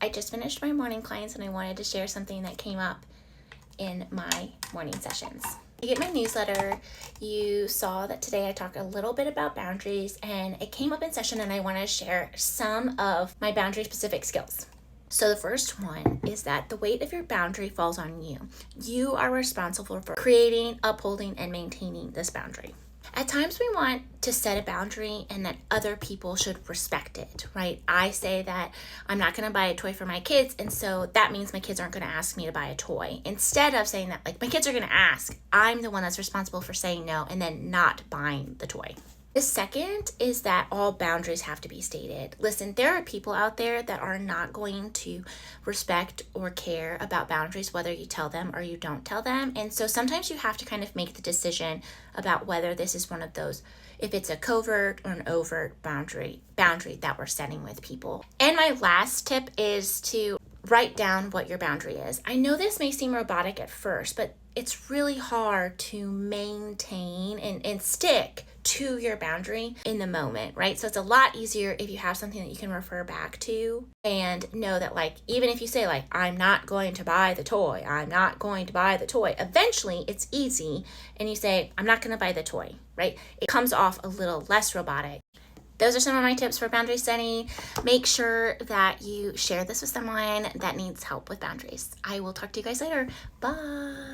I just finished my morning clients and I wanted to share something that came up in my morning sessions. You get my newsletter. You saw that today I talked a little bit about boundaries and it came up in session and I want to share some of my boundary specific skills. So the first one is that the weight of your boundary falls on you. You are responsible for creating, upholding, and maintaining this boundary. At times we want to set a boundary and that other people should respect it, right? I say that I'm not going to buy a toy for my kids, and so that means my kids aren't going to ask me to buy a toy. Instead of saying that, like, my kids are going to ask, I'm the one that's responsible for saying no and then not buying the toy. The second is that all boundaries have to be stated. Listen, there are people out there that are not going to respect or care about boundaries, whether you tell them or you don't tell them. And so sometimes you have to kind of make the decision about whether this is one of those, if it's a covert or an overt boundary that we're setting with people. And my last tip is to write down what your boundary is. I know this may seem robotic at first, but it's really hard to maintain and stick to your boundary in the moment, right? So it's a lot easier if you have something that you can refer back to and know that, like, even if you say, like, I'm not going to buy the toy, eventually it's easy and you say, I'm not going to buy the toy, right? It comes off a little less robotic. Those are some of my tips for boundary setting. Make sure that you share this with someone that needs help with boundaries. I will talk to you guys later. Bye.